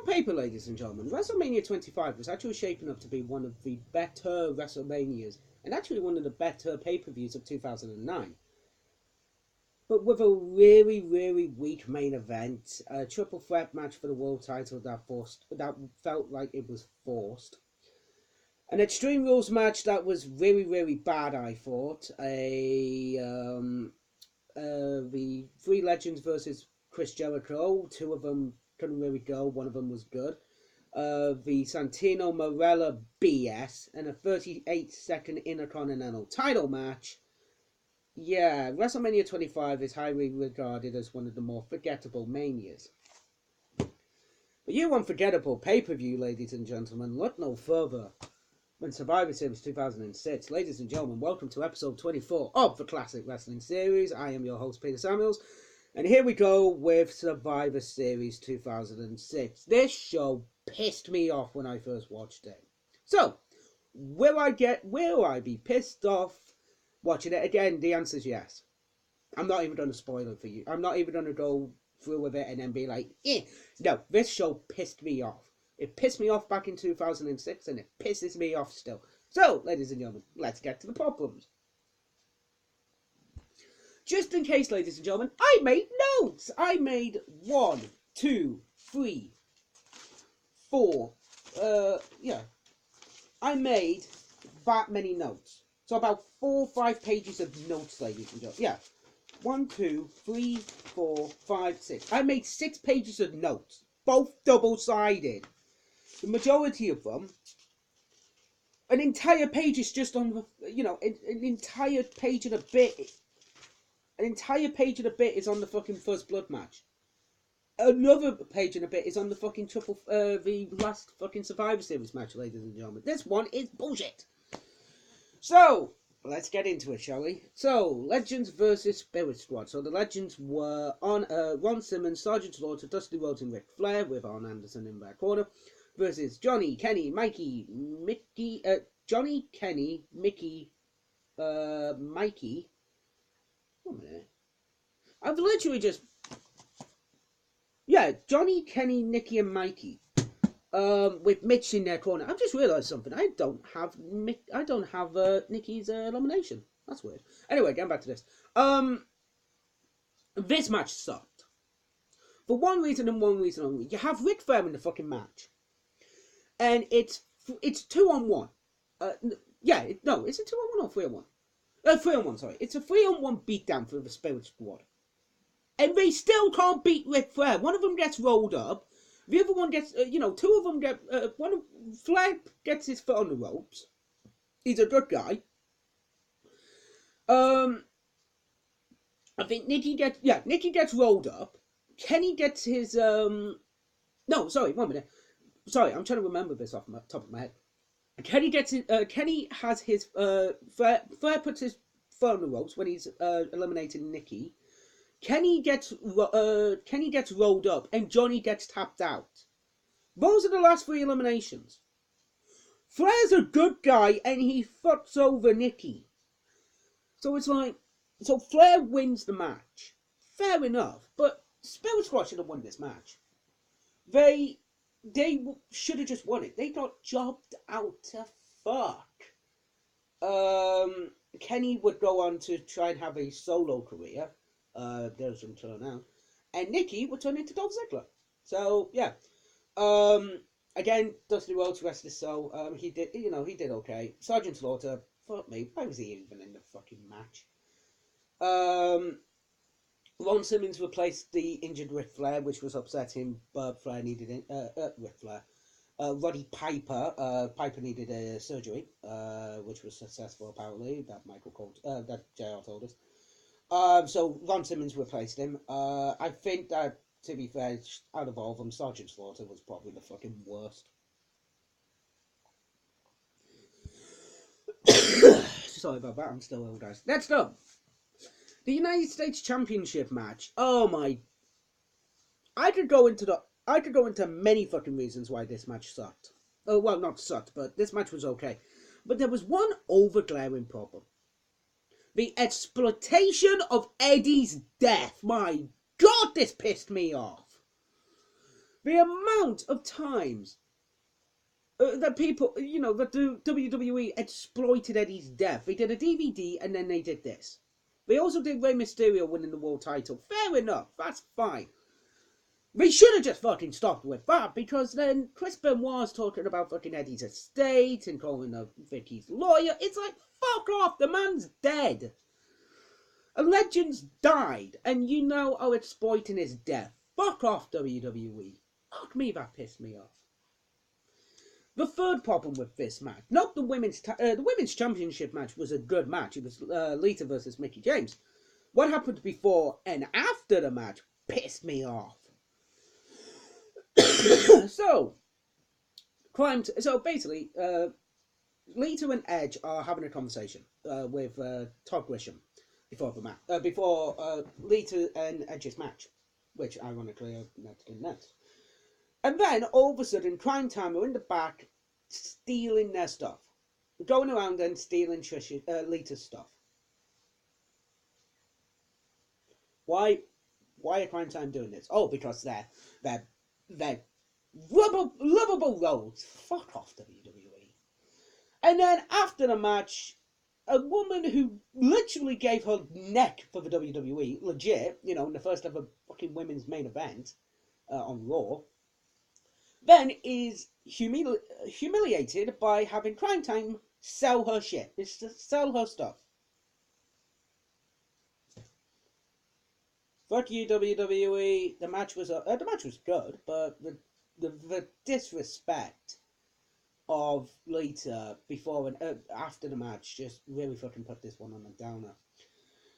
on paper, ladies and gentlemen, WrestleMania 25 was actually shaping up to be one of the better WrestleManias, and actually one of the better pay-per-views of 2009. But with a really, really weak main event, a triple threat match for the world title that felt like it was forced. An Extreme Rules match that was really, really bad, I thought. The Three Legends versus Chris Jericho. Two of them couldn't really go. One of them was good. The Santino Marella BS. And a 38-second Intercontinental title match. Yeah, WrestleMania 25 is highly regarded as one of the more forgettable manias. But you unforgettable pay-per-view, ladies and gentlemen, look no further than Survivor Series 2006. Ladies and gentlemen, welcome to episode 24 of the Classic Wrestling Series. I am your host, Peter Samuels, and here we go with Survivor Series 2006. This show pissed me off when I first watched it. So, will I be pissed off watching it again? The answer is yes. I'm not even going to spoil it for you. I'm not even going to go through with it and then be like, eh. No, this show pissed me off. It pissed me off back in 2006, and it pisses me off still. So, ladies and gentlemen, let's get to the problems. Just in case, ladies and gentlemen, I made notes. I made 1, 2, 3, 4. I made that many notes. So about 4 or 5 pages of notes, ladies and gentlemen. Yeah. 1, 2, 3, 4, 5, 6. I made 6 pages of notes, both double-sided. The majority of them, an entire page is just on the, an entire page and a bit. An entire page and a bit is on the fucking First Blood match. Another page and a bit is on the fucking the last fucking Survivor Series match, ladies and gentlemen. This one is bullshit. So, let's get into it, shall we? So, Legends versus Spirit Squad. So, the Legends were on Ron Simmons, Sergeant Slaughter, Dusty Rhodes, and Ric Flair, with Arn Anderson in their corner, versus Johnny, Kenny, Mikey, Mickey. One minute. I've literally just. Yeah, Johnny, Kenny, Nicky, and Mikey. With Mitch in their corner. I've just realised something. I don't have Nicky's elimination. That's weird. Anyway, getting back to this. This match sucked. For one reason and one reason only. You have Ric Flair in the fucking match, and it's 2-on-1. Is it 2-on-1 or 3-on-1? 3-on-1. Sorry, it's a 3-on-1 beatdown for the Spirit Squad, and they still can't beat Ric Flair. One of them gets rolled up. The other one gets, two of them get, Flair gets his foot on the ropes. He's a good guy. I think Nicky gets rolled up. Kenny gets his, one minute. Sorry, I'm trying to remember this off the top of my head. Kenny has his, Flair puts his foot on the ropes when he's, eliminating Nicky. Kenny gets rolled up, and Johnny gets tapped out. Those are the last 3 eliminations. Flair's a good guy, and he fucks over Nicky. So it's like, so Flair wins the match. Fair enough, but Spirit Squad should have won this match. They should have just won it. They got jobbed out to fuck. Kenny would go on to try and have a solo career. Doesn't turn out, and Nicky would turn into Dolph Ziggler. So yeah, again, Dusty Rhodes rest his soul. He did okay. Sergeant Slaughter, fuck me, why was he even in the fucking match? Ron Simmons replaced the injured Ric Flair, which was upsetting, but Flair needed Ric Flair. Roddy Piper, needed a surgery, which was successful apparently. That JR told us. So Ron Simmons replaced him. I think that, to be fair, out of all of them, Sergeant Slaughter was probably the fucking worst. Sorry about that, I'm still ill, guys. Next up, the United States Championship match. Oh my! I could go into many fucking reasons why this match sucked. Oh well, not sucked, but this match was okay. But there was one over-glaring problem. The exploitation of Eddie's death. My God, this pissed me off. The amount of times that people, that the WWE exploited Eddie's death. They did a DVD and then they did this. They also did Rey Mysterio winning the world title. Fair enough, that's fine. They should have just fucking stopped with that, because then Chris Benoit's talking about fucking Eddie's estate and calling Vicky's lawyer. It's like, fuck off, the man's dead. A legend's died, and you now are exploiting his death. Fuck off, WWE. Fuck me, that pissed me off. The third problem with this match, not the women's championship match was a good match. It was Lita versus Mickie James. What happened before and after the match pissed me off. So basically, Lita and Edge are having a conversation with Todd Grisham before the match, before Lita and Edge's match, which ironically are next. And then all of a sudden, Crime Time are in the back, stealing their stuff, going around and stealing Lita's stuff. Why are Crime Time doing this? Oh, because they're lovable roles. Fuck off, WWE. And then after the match, a woman who literally gave her neck for the WWE, legit, in the first ever fucking women's main event on Raw, then is humiliated by having Crime Time sell her shit. It's to sell her stuff. Fuck you, WWE. The match was good, but the disrespect of Lita before and after the match just really fucking put this one on a downer.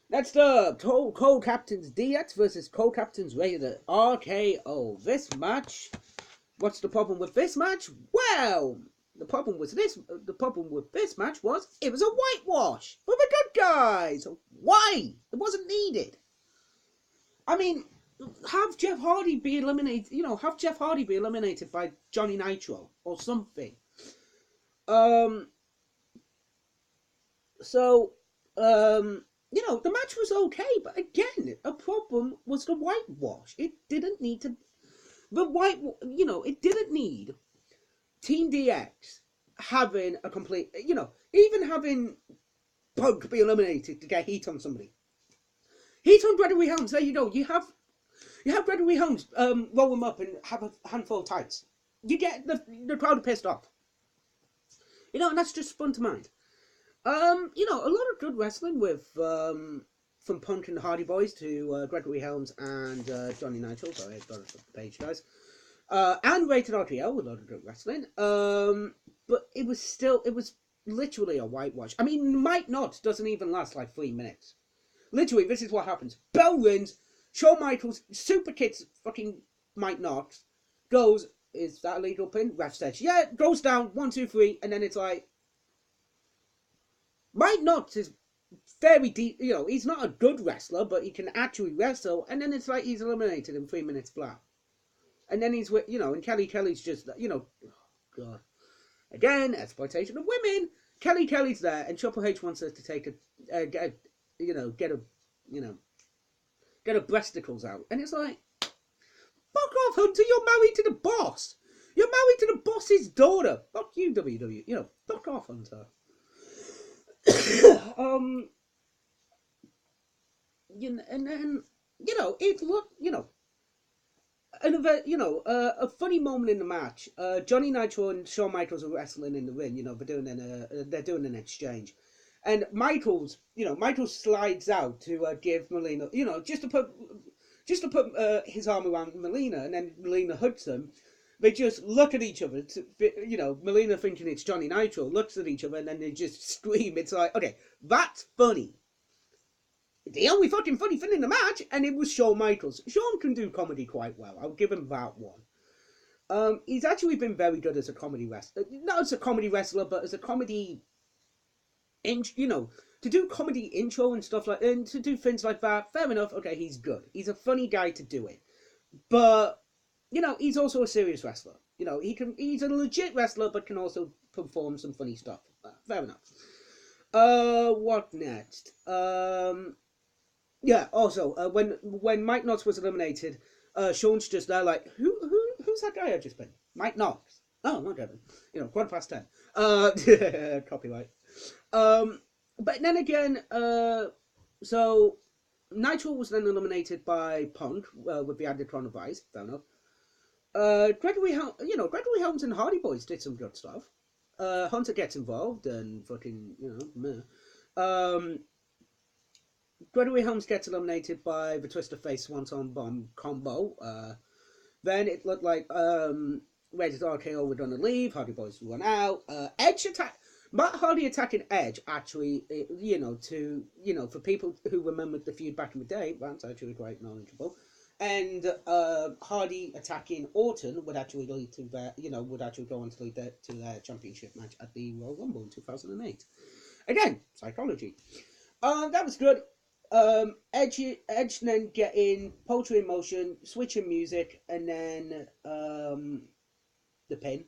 Next up, Cole Captains DX versus Cole Captains Raider RKO. This match. What's the problem with this match? Well, the problem with this match was it was a whitewash for the good guys. Why? It wasn't needed. I mean, have Jeff Hardy be eliminated. Have Jeff Hardy be eliminated by Johnny Nitro or something. The match was okay, but again, a problem was the whitewash. It didn't need to. It didn't need Team DX having a complete, even having Punk be eliminated to get heat on somebody. Heat on Gregory Helms, there you go. You have Gregory Helms roll him up and have a handful of tights. You get the crowd pissed off. And that's just fun to mind. A lot of good wrestling with from Punk and the Hardy Boys to Gregory Helms and Johnny Nitro. Sorry, I got it off the page, guys. And Rated RKO with a lot of good wrestling. But it was literally a whitewash. I mean, Mike Knott doesn't even last like 3 minutes. Literally, this is what happens. Bell rings, Shawn Michaels super kicks fucking Mike Knott, goes, is that a legal pin? Ref says, yeah, goes down, 1, 2, 3, and then it's like, Mike Knott is very deep, he's not a good wrestler, but he can actually wrestle, and then it's like he's eliminated in 3 minutes flat. And then he's with, and Kelly's just, oh God. Again, exploitation of women. Kelly's there, and Triple H wants her to take get her breasticles out. And it's like, fuck off, Hunter, you're married to the boss. You're married to the boss's daughter. Fuck you, WWE. Fuck off, Hunter. And then, it looked, a funny moment in the match. Johnny Nitro and Shawn Michaels are wrestling in the ring. They're doing an exchange, and Michaels slides out to give Melina, just to put his arm around Melina, and then Melina hugs him. They just look at each other. Melina thinking it's Johnny Nitro looks at each other, and then they just scream. It's like, okay, that's funny. The only fucking funny thing in the match, and it was Shawn Michaels. Shawn can do comedy quite well. I'll give him that one. He's actually been very good as a comedy wrestler. Not as a comedy wrestler, but as a comedy, to do comedy intro and stuff like, and to do things like that. Fair enough. Okay, he's good. He's a funny guy to do it. But he's also a serious wrestler. He's a legit wrestler, but can also perform some funny stuff. Fair enough. What next? Yeah, also, when Mike Knott was eliminated, Shawn's just there like, who who's that guy I've just been? Mike Knox. Oh, not Devin. 10:15. Copyright. But then again, so Nitro was then eliminated by Punk with the added coronavirus. Fair enough. Gregory Helms and Hardy Boys did some good stuff. Hunter gets involved and fucking, meh. Gregory Helms gets eliminated by the Twister Face Swanton Bomb combo. Then it looked like Rated RKO were going to leave. Hardy Boys run out. Edge attack. Matt Hardy attacking Edge actually, for people who remembered the feud back in the day, that's actually quite knowledgeable. And Hardy attacking Orton would actually lead to their, would actually go on to lead to their championship match at the Royal Rumble in 2008. Again, psychology. That was good. Edge then getting poetry in motion, switching music, and then the pin.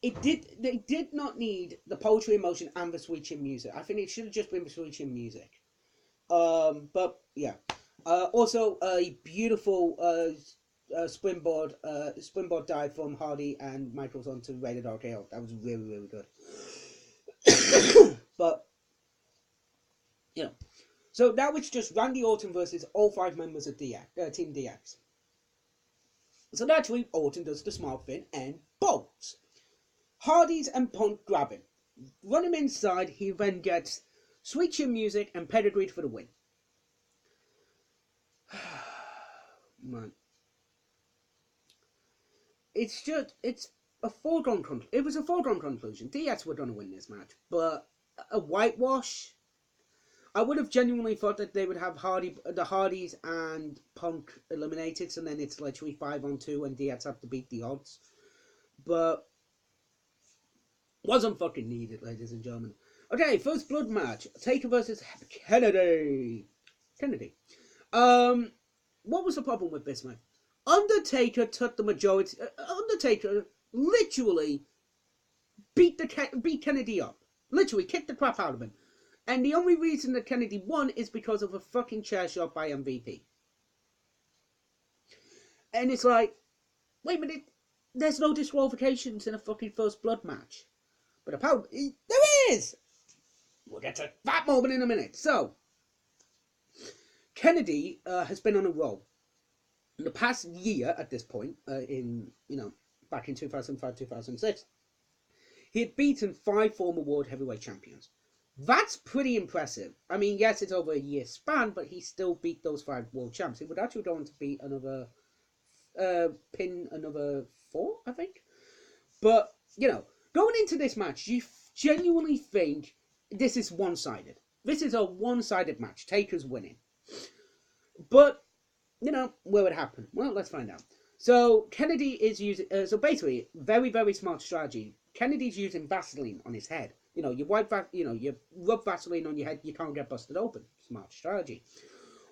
They did not need the poetry in motion and the switching music. I think it should have just been the switching music. But yeah. Also, a beautiful springboard dive from Hardy and Michaels onto Rated RKO. That was really, really good. But, so now it's just Randy Orton versus all 5 members of Team DX. So naturally, Orton does the smart thing and bolts. Hardy's and Punk grab him. Run him inside, he then gets Sweet Chin Music and Pedigreed for the win. Man. It was a foregone conclusion. DX were going to win this match, but a whitewash. I would have genuinely thought that they would have the Hardys and Punk eliminated, so then it's literally 5-on-2 and DX have to beat the odds. But wasn't fucking needed, ladies and gentlemen. Okay, first blood match. Taker versus Kennedy. What was the problem with this match? Undertaker took the majority. Undertaker literally beat Kennedy up. Literally kicked the crap out of him. And the only reason that Kennedy won is because of a fucking chair shot by MVP. And it's like, wait a minute, there's no disqualifications in a fucking first blood match. But apparently, there is! We'll get to that moment in a minute. So, Kennedy has been on a roll. In the past year, at this point, back in 2005, 2006, he had beaten 5 former World Heavyweight Champions. That's pretty impressive. I mean, yes, it's over a year span, but he still beat those 5 world champs. He would actually go on to beat another 4, I think. But, going into this match, you genuinely think this is one-sided. This is a one-sided match. Taker's winning. But, where would it happen? Well, let's find out. So, Kennedy is using... so, basically, very, very smart strategy. Kennedy's using Vaseline on his head. You rub Vaseline on your head, you can't get busted open. Smart strategy.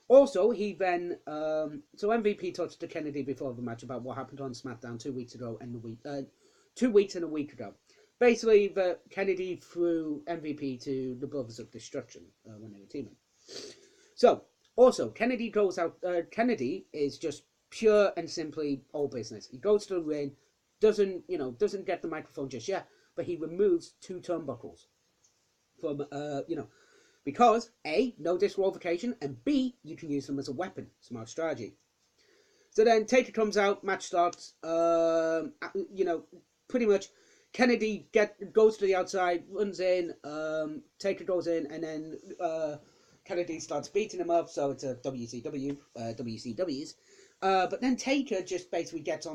Also, he then... so, MVP talked to Kennedy before the match about what happened on SmackDown 2 weeks ago and 2 weeks and a week ago. Basically, Kennedy threw MVP to the Brothers of Destruction when they were teaming. So, also, Kennedy goes out... Kennedy is just pure and simply all business. He goes to the ring, doesn't get the microphone just yet, but he removes 2 turnbuckles from, because A, no disqualification, and B, you can use them as a weapon. Smart strategy. So then Taker comes out, match starts, pretty much Kennedy goes to the outside, runs in, Taker goes in, and then Kennedy starts beating him up, so it's a WCWs. But then Taker just basically gets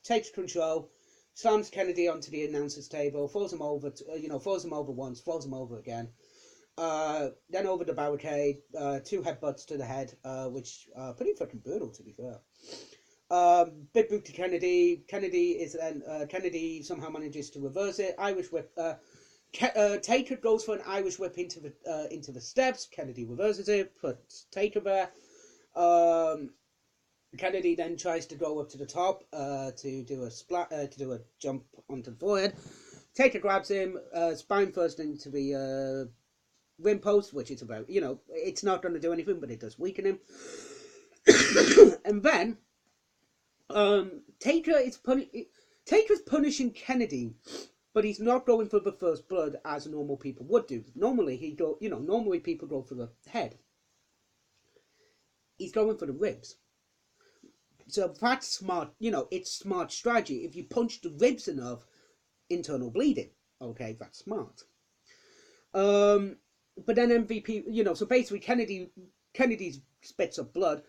takes control, slams Kennedy onto the announcer's table, throws him over, throws him over once, throws him over again. Then over the barricade, 2 headbutts to the head, which are pretty fucking brutal, to be fair. Big boot to Kennedy. Kennedy somehow manages to reverse it. Irish whip. Taker goes for an Irish whip into the steps. Kennedy reverses it, puts Taker there. Kennedy then tries to go up to the top to do a jump onto the forehead. Taker grabs him, spine first into the ring post, which is about, it's not going to do anything, but it does weaken him. And then Taker's punishing Kennedy, but he's not going for the first blood as normal people would do. Normally normally people go for the head. He's going for the ribs. So that's smart. It's smart strategy. If you punch the ribs enough, internal bleeding. Okay, that's smart. But then MVP, so basically Kennedy's spits up blood.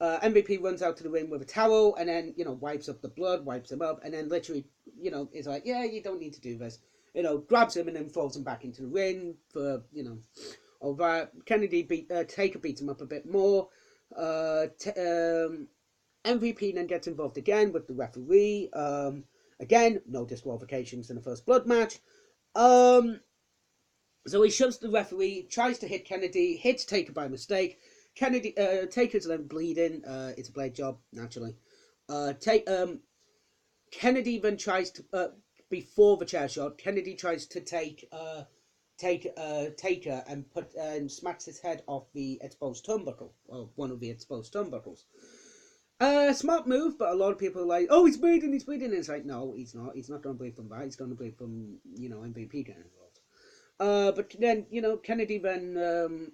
MVP runs out to the ring with a towel and then, wipes up the blood, wipes him up, and then literally, is like, yeah, you don't need to do this. Grabs him and then throws him back into the ring for, over. Taker beats him up a bit more. MVP then gets involved again with the referee. Again, no disqualifications in the first blood match. So he shoves the referee, tries to hit Kennedy, hits Taker by mistake. Taker's then bleeding. It's a blade job, naturally. Kennedy then tries to, before the chair shot, Kennedy tries to take Taker and smacks his head off the exposed turnbuckle, or one of the exposed turnbuckles. Smart move, but a lot of people are like, oh, he's bleeding. And it's like, no, he's not. He's not going to bleed from that. He's going to bleed from, MVP getting involved. But then, Kennedy then,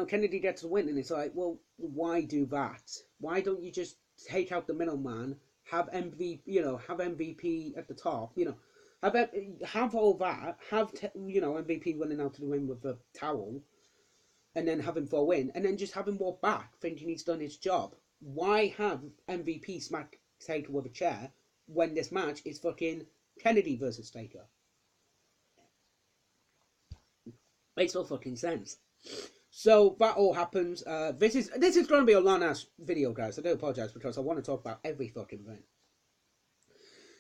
Kennedy gets the win, and it's like, well, why do that? Why don't you just take out the middleman, have MVP at the top, have all that, have MVP running out to the ring with a towel, and then have him throw in, and then just have him walk back, thinking he's done his job. Why have MVP smack Taker with a chair when this match is fucking Kennedy versus Taker? Makes no fucking sense. So that all happens. This is going to be a long ass video, guys. I do apologize because I want to talk about every fucking thing.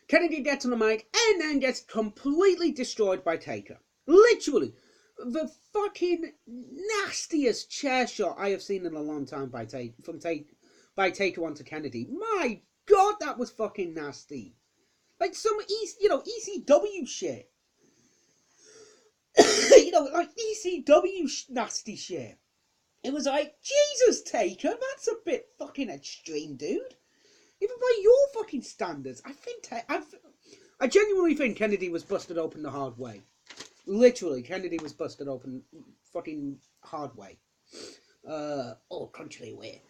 Kennedy gets on the mic and then gets completely destroyed by Taker. Literally, the fucking nastiest chair shot I have seen in a long time by Taker onto Kennedy. My God, that was fucking nasty. Like some ECW shit. Like ECW nasty shit. It was like, Jesus, Taker, that's a bit fucking extreme, dude. Even by your fucking standards, I genuinely think Kennedy was busted open the hard way. Literally, Kennedy was busted open fucking hard way. Country way.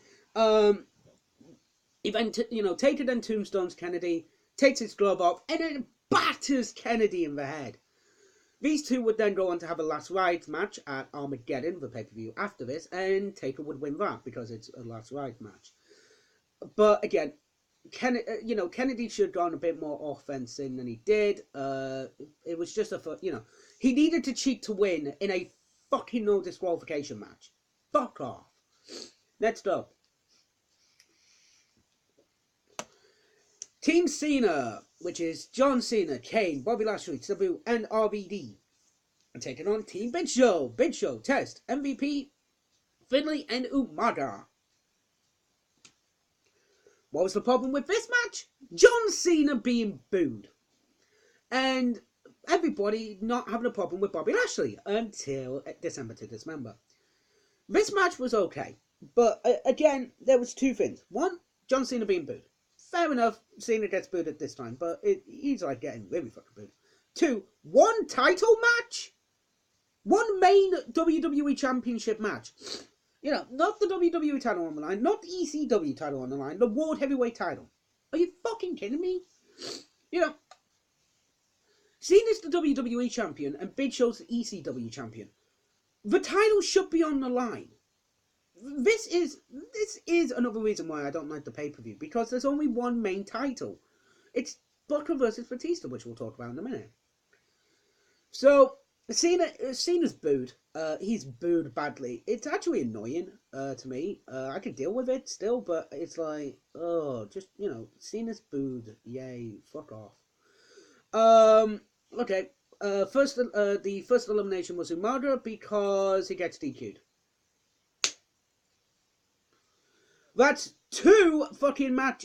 Taker then tombstones Kennedy, takes his glove off, and then batters Kennedy in the head. These two would then go on to have a last ride match at Armageddon, the pay-per-view after this, and Taker would win that because it's a last ride match. But again, Kennedy should have gone a bit more offensive than he did. It was just he needed to cheat to win in a fucking no disqualification match. Fuck off. Next up, Team Cena, which is John Cena, Kane, Bobby Lashley, Sabu, and RVD, and taking on Team Big Show, Test, MVP, Finlay, and Umaga. What was the problem with this match? John Cena being booed. And everybody not having a problem with Bobby Lashley until December to Dismember. This match was okay. But again, there was two things. One, John Cena being booed. Fair enough, Cena gets booed at this time, but he's like getting really fucking booed. Two, one title match? One main WWE Championship match. Not the WWE title on the line, not the ECW title on the line, the World Heavyweight title. Are you fucking kidding me? Cena's the WWE champion and Big Show's the ECW champion. The title should be on the line. This is another reason why I don't like the pay-per-view, because there's only one main title. It's Booker versus Batista, which we'll talk about in a minute. So, Cena's booed. He's booed badly. It's actually annoying to me. I can deal with it still, but it's like, Cena's booed. Yay, fuck off. Okay. The first elimination was Umaga because he gets DQ'd. That's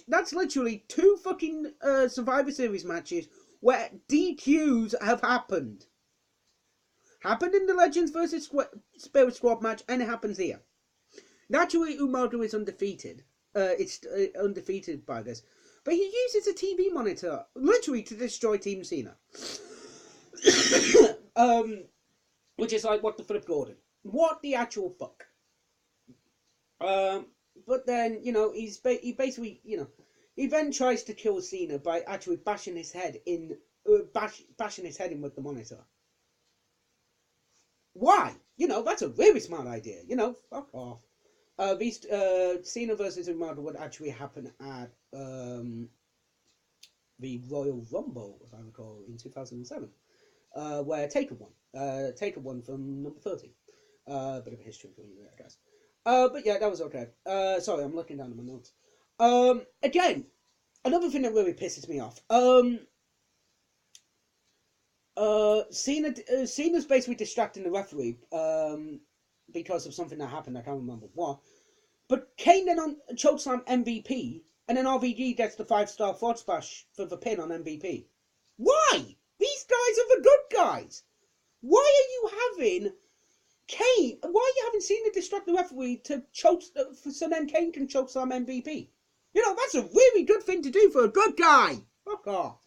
that's literally two fucking Survivor Series matches where DQs have happened. Happened in the Legends vs. Spirit Squad match, and it happens here. Naturally, Umaga is undefeated, it's undefeated by this. But he uses a TV monitor literally to destroy Team Cena. Which is like, what the flip, Gordon? What the actual fuck? But then, you know, he basically, you know, he then tries to kill Cena by actually bashing his head in with the monitor. Why? You know, that's a really smart idea. You know, fuck off. Cena versus Umada would actually happen at the Royal Rumble, if I recall, in 2007, where Taker won. Taker won from number 30. Bit of a history for you there, guys. But yeah, that was okay. Sorry, I'm looking down at my notes. Again, another thing that really pisses me off. Cena's basically distracting the referee because of something that happened. I can't remember what. But Kane then on chokeslam MVP, and then RVD gets the 5-star frog splash for the pin on MVP. Why? These guys are the good guys. Why are you having Kane? Why are you having Cena distract the referee to choke so then Kane can chokeslam MVP? You know, that's a really good thing to do for a good guy. Fuck off.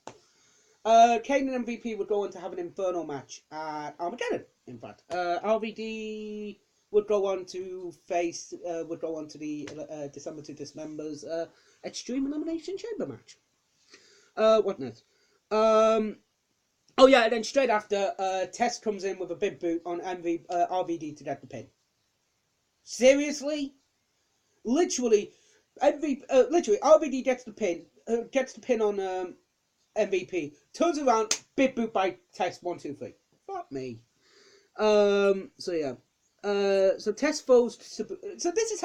Kane and MVP would go on to have an Inferno match at Armageddon. In fact, RVD would go on to face the December to Dismember's Extreme Elimination Chamber match. What next? Oh yeah, and then straight after, Test comes in with a big boot on RVD to get the pin. Seriously? Literally, RVD gets the pin on MVP, turns around, big boot by Test, 1, 2, 3. Fuck me. So yeah. So Test falls. So this is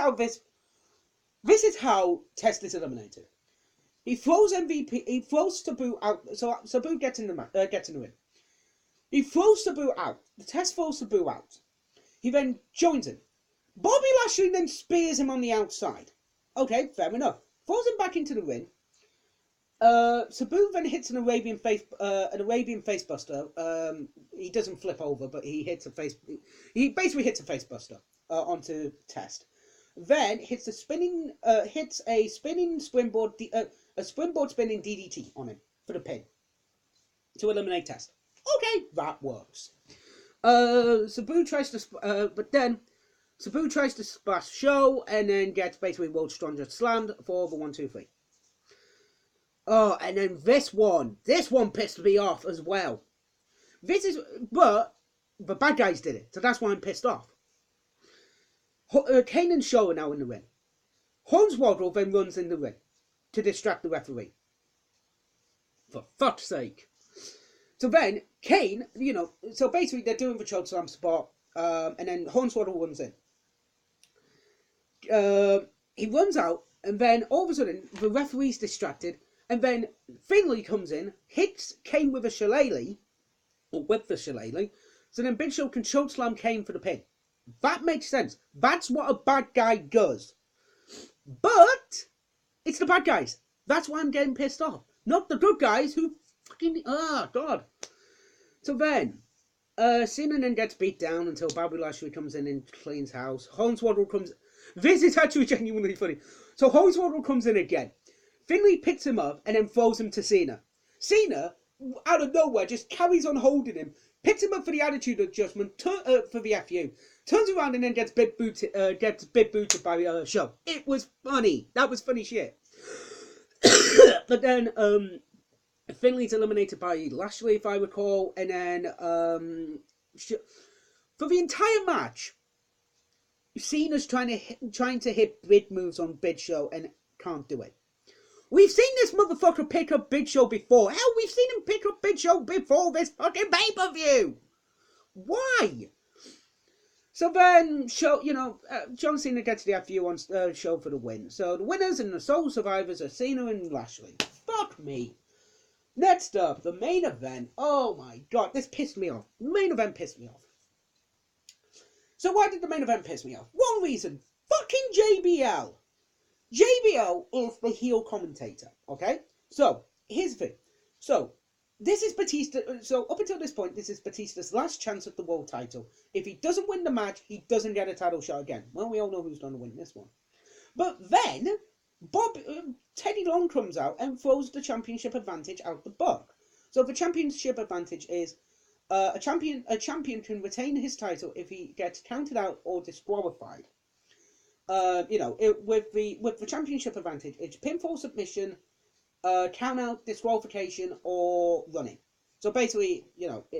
how Test is eliminated. He throws MVP. He throws Sabu out. So Sabu gets in the ring. He throws Sabu out. The Test throws Sabu out. He then joins him. Bobby Lashley then spears him on the outside. Okay, fair enough. Throws him back into the ring. Sabu then hits an Arabian face buster. He doesn't flip over, but he basically hits a face buster onto Test. Then hits a spinning springboard spinning DDT on him for the pin to eliminate Test. Okay, that works. Sabu tries to splash Show and then gets basically World Strongest slammed for the 1, 2, 3. Oh, and then this one pissed me off as well. But the bad guys did it, so that's why I'm pissed off. Kane and Shaw are now in the ring. Hornswoggle then runs in the ring to distract the referee. For fuck's sake. So then, Kane, you know, so basically they're doing the chokeslam spot, and then Hornswoggle runs in. He runs out, and then all of a sudden, the referee's distracted, and then Finlay comes in, hits Kane with a shillelagh, so then Big Show can chokeslam Kane for the pin. That makes sense. That's what a bad guy does. But it's the bad guys. That's why I'm getting pissed off. Not the good guys who fucking... Ah, God. So then, Cena then gets beat down until Bobby Lashley comes in and cleans house. Hornswoggle comes... This is actually genuinely funny. So Hornswoggle comes in again. Finlay picks him up and then throws him to Cena. Cena, out of nowhere, just carries on holding him, picks him up for the attitude adjustment, for the FU, turns around and then gets big booted by Show. It was funny. That was funny shit. But then Finlay's eliminated by Lashley, if I recall, and then for the entire match, Cena's trying to hit big moves on Big Show and can't do it. We've seen this motherfucker pick up Big Show before. Hell, we've seen him pick up Big Show before this fucking pay-per-view. Why? So then, John Cena gets the FU on Show for the win. So the winners and the sole survivors are Cena and Lashley. Fuck me. Next up, the main event. Oh my God, this pissed me off. The main event pissed me off. So why did the main event piss me off? One reason. Fucking JBL. JBL is the heel commentator, okay? So, here's the thing. So, this is Batista. So, up until this point, this is Batista's last chance at the world title. If he doesn't win the match, he doesn't get a title shot again. Well, we all know who's going to win this one. But then, Teddy Long comes out and throws the championship advantage out the book. So the championship advantage is a champion can retain his title if he gets counted out or disqualified. With the championship advantage, it's pinfall, submission, count out, disqualification, or running. So basically,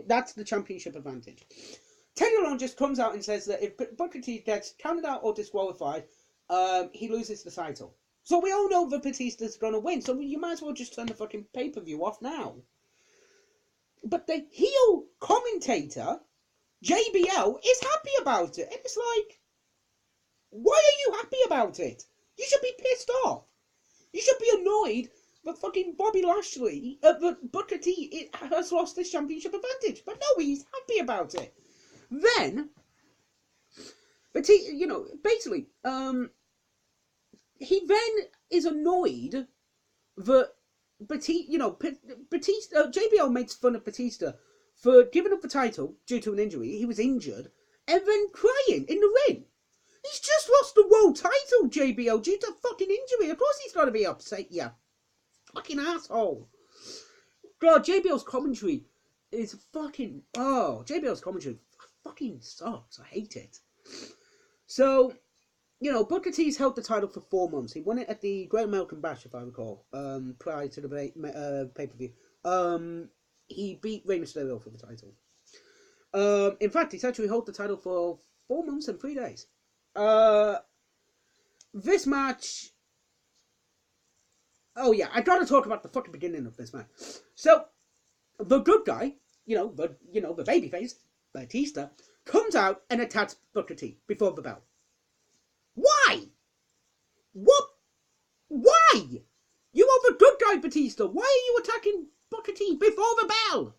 that's the championship advantage. Teddy Long just comes out and says that if Booker T gets counted out or disqualified, he loses the title. So we all know that Batista's going to win, so you might as well just turn the fucking pay-per-view off now. But the heel commentator, JBL, is happy about it. And it's like, why are you happy about it? You should be pissed off. You should be annoyed that fucking Bobby Lashley, that Booker T has lost this championship advantage. But no, he's happy about it. Then, basically, he then is annoyed that Batista, JBL makes fun of Batista for giving up the title due to an injury. He was injured, and then crying in the ring. He's just lost the world title, JBL, due to fucking injury. Of course he's got to be upset, yeah. Fucking asshole. God, JBL's commentary is fucking... Oh, JBL's commentary fucking sucks. I hate it. So, Booker T's held the title for 4 months. He won it at the Great American Bash, if I recall, prior to the pay-per-vieiew. He beat Rey Mysterio for the title. In fact, he's actually held the title for 4 months and 3 days. This match... Oh, yeah, I gotta talk about the fucking beginning of this match. So, the good guy, the babyface, Batista, comes out and attacks Booker T before the bell. Why? What? Why? You are the good guy, Batista. Why are you attacking Booker T before the bell?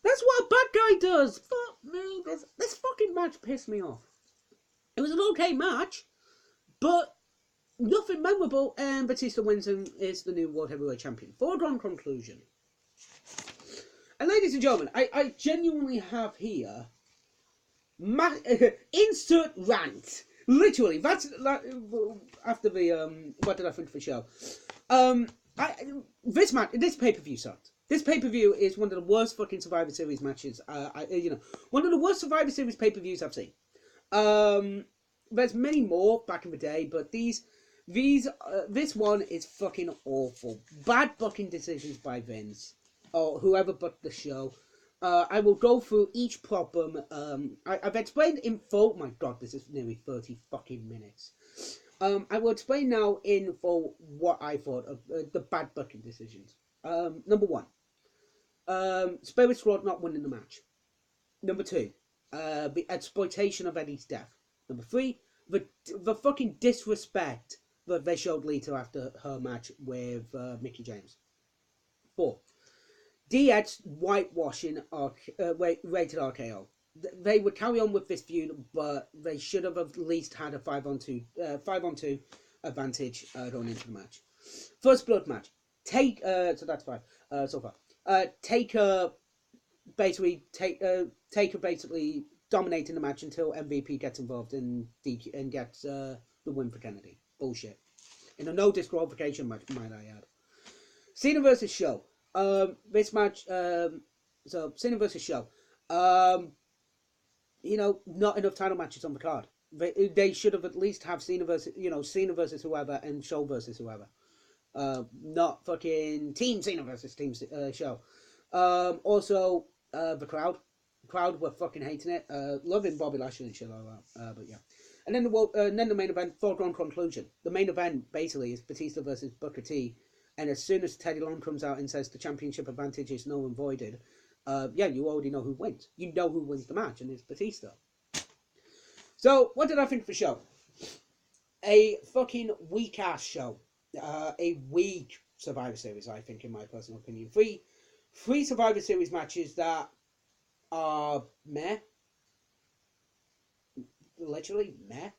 That's what a bad guy does. Fuck me. This fucking match pissed me off. It was an okay match, but nothing memorable, and Batista wins and is the new World Heavyweight Champion. Foregone conclusion. And ladies and gentlemen, I genuinely have here insert rant. Literally, that's after the what did I think of the show? This pay-per-view sucked. This pay-per-view is one of the worst fucking Survivor Series matches. One of the worst Survivor Series pay-per-views I've seen. There's many more back in the day, but this one is fucking awful. Bad booking decisions by Vince or whoever booked the show. I will go through each problem. I've explained in full. My God, this is nearly 30 fucking minutes. I will explain now in full what I thought of the bad booking decisions. Number 1, Spirit Squad not winning the match. Number 2, the exploitation of Eddie's death. Number 3, the fucking disrespect that they showed Lita after her match with Mickie James. 4, DX whitewashing rated RKO. They would carry on with this feud, but they should have at least had a 5-on-2 advantage going into the match. First blood match. So that's 5 so far. Taker basically dominating the match until MVP gets involved and gets the win for Kennedy. Bullshit. In a no disqualification match, might I add. Cena versus Show. This match, so Cena versus Show. Not enough title matches on the card. They should have at least have Cena versus whoever and Show versus whoever. Not fucking Team Cena versus Team Show. Also, the crowd. The crowd were fucking hating it. Loving Bobby Lashley and shit like that. But yeah. And then the main event, foregone conclusion. The main event basically is Batista versus Booker T. And as soon as Teddy Long comes out and says the championship advantage is null and voided, you already know who wins. You know who wins the match, and it's Batista. So, what did I think of the show? A fucking weak-ass show. A weak Survivor Series, I think, in my personal opinion. Three Survivor Series matches that are meh. Literally meh.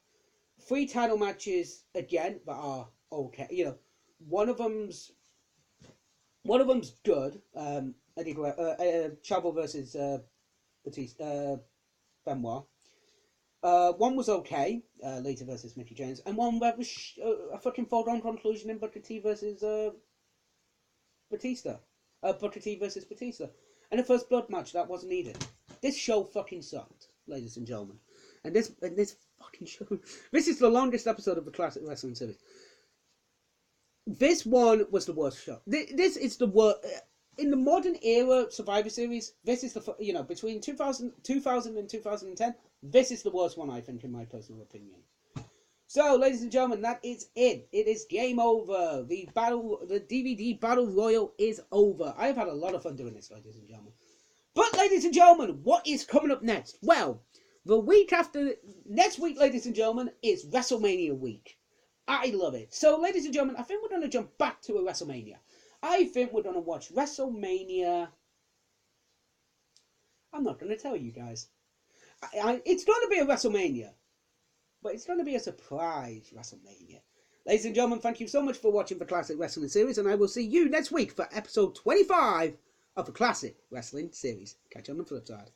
3 title matches, again, that are okay. One of them's good. Chavo versus Batista, Benoit. One was okay, Lita versus Mickey James, and one where it was a fucking foregone conclusion in Booker T versus Batista. Booker T versus Batista. And the first blood match, that wasn't needed. This show fucking sucked, ladies and gentlemen. And this fucking show... This is the longest episode of the classic wrestling series. This one was the worst show. This is the worst... In the modern era Survivor Series, this is the... You know, between 2000 and 2010, this is the worst one, I think, in my personal opinion. So, ladies and gentlemen, that is it. It is game over. The DVD Battle Royal is over. I have had a lot of fun doing this, ladies and gentlemen. But, ladies and gentlemen, what is coming up next? Well, the week after... Next week, ladies and gentlemen, is WrestleMania week. I love it. So, ladies and gentlemen, I think we're going to jump back to a WrestleMania. I think we're going to watch WrestleMania... I'm not going to tell you guys. It's going to be a WrestleMania. But it's going to be a surprise WrestleMania. Ladies and gentlemen, thank you so much for watching the Classic Wrestling Series. And I will see you next week for episode 25 of the Classic Wrestling Series. Catch you on the flip side.